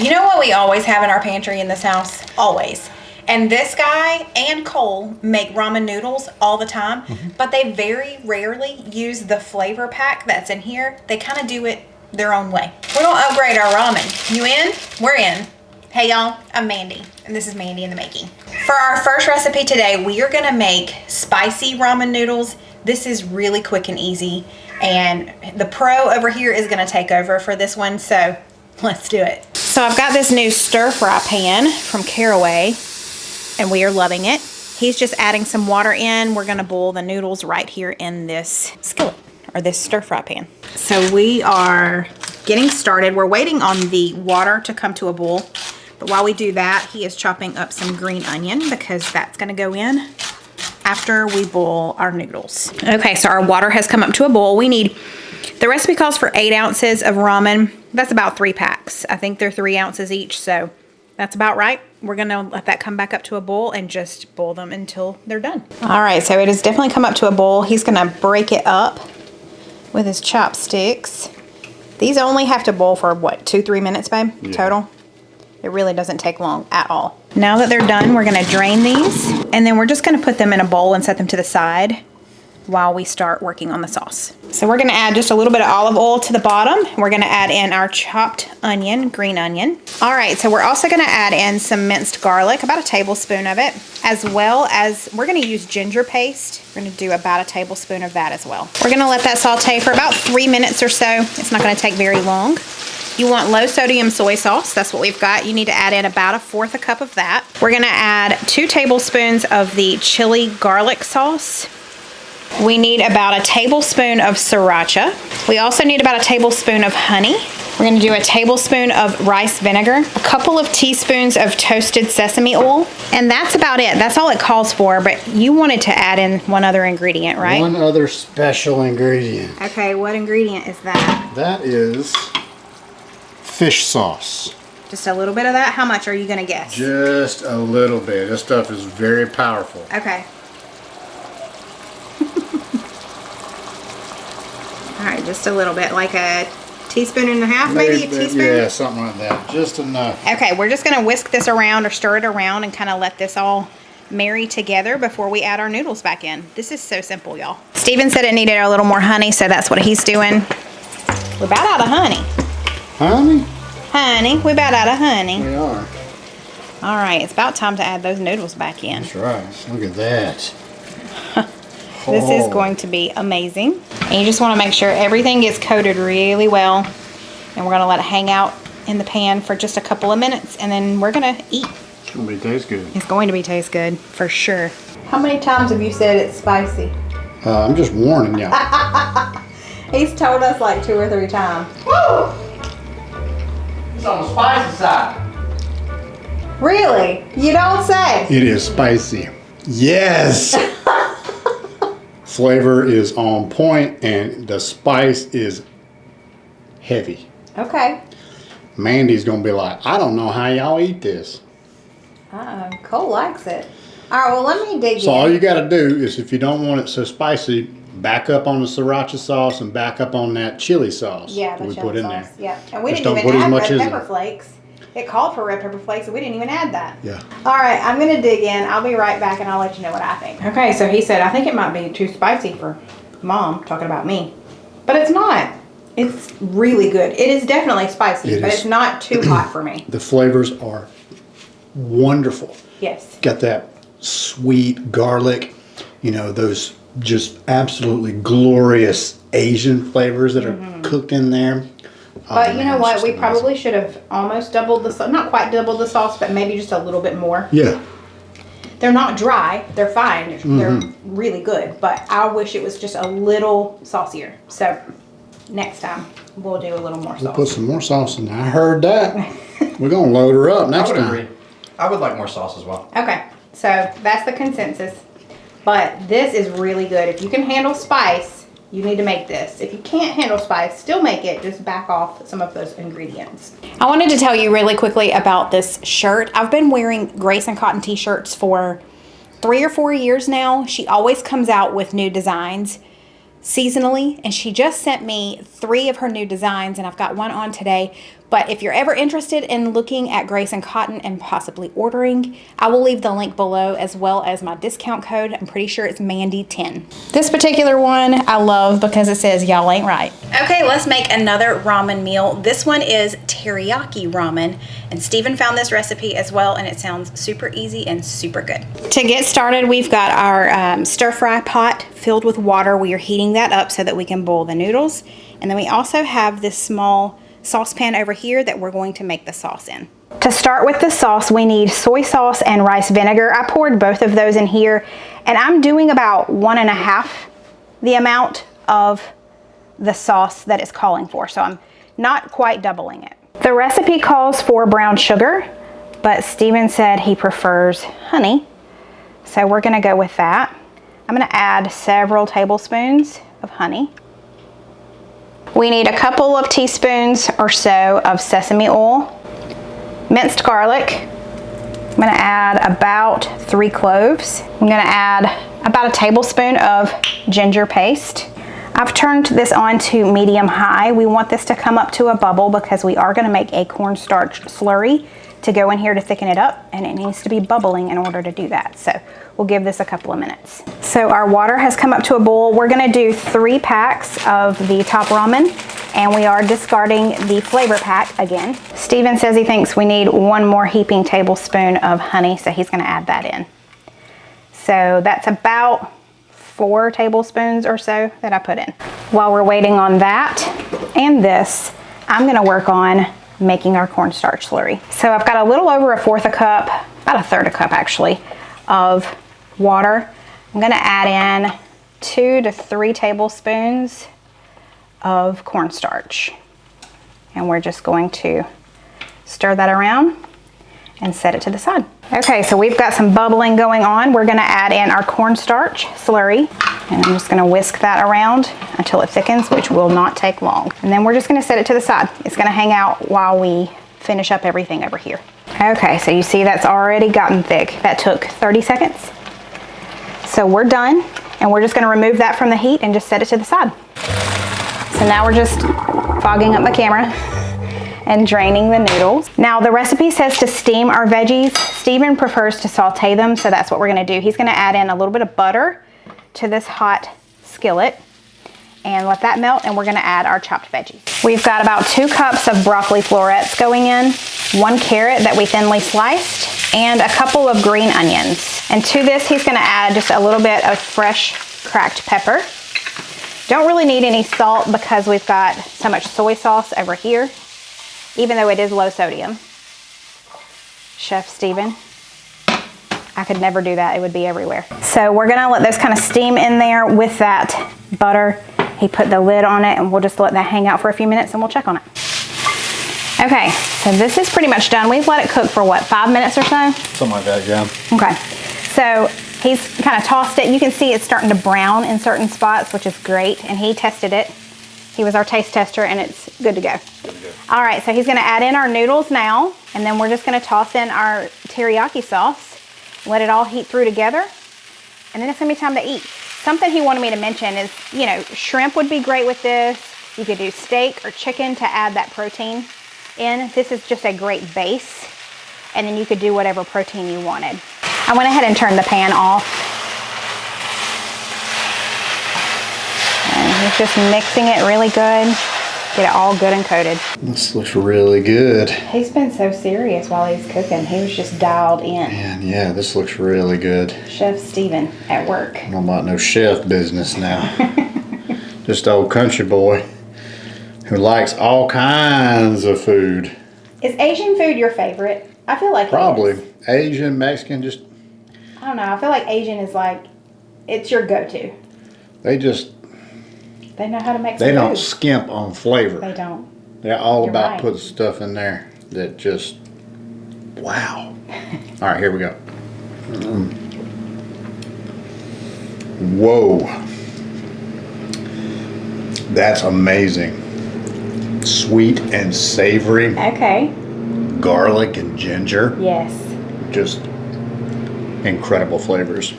You know what we always have in our pantry in this house? Always. And this guy and Cole make ramen noodles all the time, but they very rarely use the flavor pack that's in here. They kind of do it their own way. We're gonna upgrade our ramen. You in? We're in. Hey y'all, I'm Mandy, and this is Mandy in the Making. For our first recipe today, we are gonna make spicy ramen noodles. This is really quick and easy, and the pro over here is gonna take over for this one, so let's do it. So I've got this new stir fry pan from Caraway, and we are loving it. He's just adding some water in. We're gonna boil the noodles right here in this skillet, or this stir fry pan. So we are getting started. We're waiting on the water to come to a boil. But while we do that, he is chopping up some green onion because that's gonna go in after we boil our noodles. Okay, so our water has come up to a boil. We need, the recipe calls for 8 ounces of ramen. That's about 3 packs. I think they're 3 ounces each, so that's about right. We're gonna let that come back up to a boil and just boil them until they're done. All right, so it has definitely come up to a boil. He's gonna break it up with his chopsticks. These only have to boil for what, 2-3 minutes, babe, total? It really doesn't take long at all. Now that they're done, we're gonna drain these, and then we're just gonna put them in a bowl and set them to the side while we start working on the sauce. So we're gonna add just a little bit of olive oil to the bottom. We're gonna add in our chopped onion, green onion. All right, so we're also gonna add in some minced garlic, about a tablespoon of it, as well as we're gonna use ginger paste. We're gonna do about a tablespoon of that as well. We're gonna let that saute for about 3 minutes or so. It's not gonna take very long. You want low sodium soy sauce, that's what we've got. You need to add in about 1/4 cup of that. We're gonna add 2 tablespoons of the chili garlic sauce. We need about a tablespoon of sriracha. We also need about a tablespoon of honey. We're gonna do a tablespoon of rice vinegar, a couple of teaspoons of toasted sesame oil, and that's about it. That's all it calls for, but you wanted to add in one other ingredient, right? One other special ingredient. Okay, what ingredient is that? That is fish sauce. Just a little bit of that? How much are you gonna guess? Just a little bit. This stuff is very powerful. Okay. All right, just a little bit, like a teaspoon and a half, maybe a teaspoon? Yeah, something like that. Just enough. Okay, we're just gonna whisk this around or stir it around and kind of let this all marry together before we add our noodles back in. This is so simple, y'all. Steven said it needed a little more honey, so that's what he's doing. We're about out of honey. Honey? Honey, we're about out of honey. We are. All right, it's about time to add those noodles back in. That's right. Look at that. This is going to be amazing. And you just want to make sure everything gets coated really well. And we're going to let it hang out in the pan for just a couple of minutes, and then we're going to eat. It's going to taste good. It's going to taste good, for sure. How many times have you said it's spicy? I'm just warning you. He's told us like 2 or 3 times. Woo! It's on the spicy side. Really? You don't say. It is spicy. Yes! Flavor is on point, and the spice is heavy. Okay. Mandy's gonna be like, I don't know how y'all eat this. Cole likes it. All right, well, let me dig in. So all you gotta do is, if you don't want it so spicy, back up on the sriracha sauce and back up on that chili sauce Yeah, the we chili put in sauce. there. Yeah, and we Just didn't don't even put as add much red as pepper flakes. It called for red pepper flakes, and we didn't even add that. Yeah. All right, I'm going to dig in. I'll be right back, and I'll let you know what I think. Okay, so he said, I think it might be too spicy for Mom, talking about me. But it's not. It's really good. It is definitely spicy, but it's not too hot for me. The flavors are wonderful. Yes. Got that sweet garlic, you know, those just absolutely glorious Asian flavors that are cooked in there. But you know what? We probably should have almost doubled the sauce. Not quite doubled the sauce, but maybe just a little bit more. Yeah. They're not dry. They're fine. They're really good. But I wish it was just a little saucier. So next time we'll do a little more sauce. We'll put some more sauce in there. I heard that. We're going to load her up next time. I would agree. I would like more sauce as well. Okay. So that's the consensus. But this is really good. If you can handle spice, you need to make this. If you can't handle spice, still make it. Just back off some of those ingredients. I wanted to tell you really quickly about this shirt. I've been wearing Grace and Cotton t-shirts for 3 or 4 years now. She always comes out with new designs seasonally, and she just sent me 3 of her new designs, and I've got one on today. But if you're ever interested in looking at Grace and Cotton and possibly ordering, I will leave the link below as well as my discount code. I'm pretty sure it's Mandy10. This particular one I love because it says y'all ain't right. Okay, let's make another ramen meal. This one is teriyaki ramen, and Steven found this recipe as well, and it sounds super easy and super good. To get started, we've got our stir fry pot filled with water. We are heating that up so that we can boil the noodles. And then we also have this small saucepan over here that we're going to make the sauce in. To start with the sauce, we need soy sauce and rice vinegar. I poured both of those in here, and I'm doing about 1.5 the amount of the sauce that it's calling for, so I'm not quite doubling it. The recipe calls for brown sugar, but Steven said he prefers honey, so we're gonna go with that. I'm gonna add several tablespoons of honey. We need a couple of teaspoons or so of sesame oil, minced garlic. I'm gonna add about 3 cloves. I'm gonna add about a tablespoon of ginger paste. I've turned this on to medium high. We want this to come up to a bubble because we are gonna make a cornstarch slurry to go in here to thicken it up, and it needs to be bubbling in order to do that. So we'll give this a couple of minutes. So our water has come up to a boil. We're gonna do 3 packs of the top ramen, and we are discarding the flavor pack again. Steven says he thinks we need 1 more heaping tablespoon of honey, so he's gonna add that in. So that's about 4 tablespoons or so that I put in. While we're waiting on that and this, I'm gonna work on making our cornstarch slurry. So I've got a little over 1/4 a cup, about 1/3 a cup actually, of water. I'm gonna add in 2 to 3 tablespoons of cornstarch. And we're just going to stir that around and set it to the side. Okay, so we've got some bubbling going on. We're gonna add in our cornstarch slurry, and I'm just gonna whisk that around until it thickens, which will not take long. And then we're just gonna set it to the side. It's gonna hang out while we finish up everything over here. Okay, so you see that's already gotten thick. That took 30 seconds. So we're done, and we're just gonna remove that from the heat and just set it to the side. So now we're just fogging up the camera and draining the noodles. Now the recipe says to steam our veggies. Steven prefers to saute them, so that's what we're gonna do. He's gonna add in a little bit of butter to this hot skillet and let that melt, and we're gonna add our chopped veggies. We've got about 2 cups of broccoli florets going in, 1 carrot that we thinly sliced, and a couple of green onions. And to this, he's gonna add just a little bit of fresh cracked pepper. Don't really need any salt because we've got so much soy sauce over here, even though it is low sodium. Chef Steven, I could never do that. It would be everywhere. So we're gonna let those kind of steam in there with that butter. He put the lid on it, and we'll just let that hang out for a few minutes and we'll check on it. Okay, so this is pretty much done. We've let it cook for what, 5 minutes or so? Something like that, yeah. Okay, so he's kind of tossed it. You can see it's starting to brown in certain spots, which is great, and he tested it. He was our taste tester, and it's good to go. All right, so he's gonna add in our noodles now, and then we're just gonna toss in our teriyaki sauce, let it all heat through together, and then it's gonna be time to eat. Something he wanted me to mention is, you know, shrimp would be great with this. You could do steak or chicken to add that protein in. This is just a great base, and then you could do whatever protein you wanted. I went ahead and turned the pan off. And he's just mixing it really good. Get it all good and coated. This looks really good. He's been so serious while he's cooking. He was just dialed in. Man, yeah, this looks really good. Chef Steven at work. I don't know about no chef business now. Just old country boy who likes all kinds of food. Is Asian food your favorite? I feel like Probably. it is. Asian, Mexican, just... I don't know. I feel like Asian is like, it's your go-to. They just... They know how to make They some don't food. skimp on flavor. They don't. They're all You're about right. putting stuff in there that just... Wow. All right, here we go. Whoa. That's amazing. Sweet and savory. Okay. Garlic and ginger. Yes. Just incredible flavors.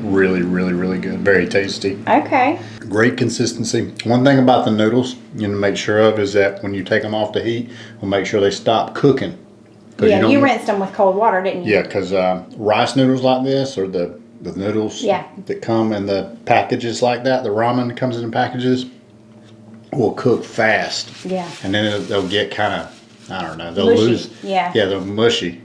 Really, really, really good. Very tasty. Okay. Great consistency. One thing about the noodles you need to make sure of is that when you take them off the heat, we'll make sure they stop cooking. Yeah, you rinsed them with cold water, didn't you? Yeah, because rice noodles like this, or the noodles that come in the packages like that, the ramen comes in packages, will cook fast. Yeah. And then they'll get kind of, I don't know, they'll Mushy. lose. Yeah. Yeah, they're mushy.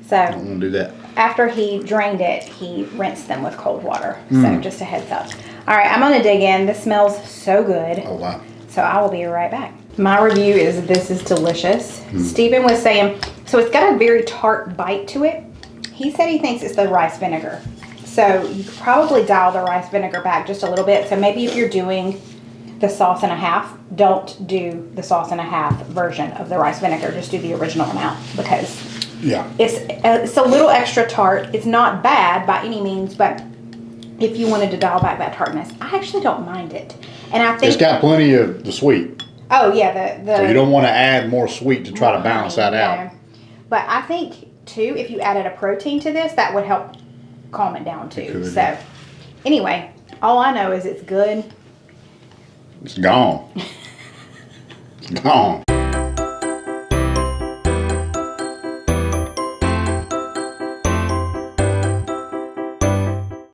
So I don't want to do that. after he drained it, he rinsed them with cold water. So just a heads up. All right, I'm going to dig in. This smells so good. Oh, wow. So I will be right back. My review is this is delicious. Stephen was saying, so it's got a very tart bite to it. He said he thinks it's the rice vinegar. So you could probably dial the rice vinegar back just a little bit. So maybe if you're doing the sauce and a half, don't do the sauce and a half version of the rice vinegar. Just do the original amount because it's a little extra tart. It's not bad by any means, but if you wanted to dial back that tartness, I actually don't mind it. And I think It's got plenty of the sweet. oh yeah, the So you don't want to add more sweet to try to balance that out. But I think too, if you added a protein to this, that would help calm it down too. could, So yeah. anyway, all I know is it's good. It's gone. It's gone.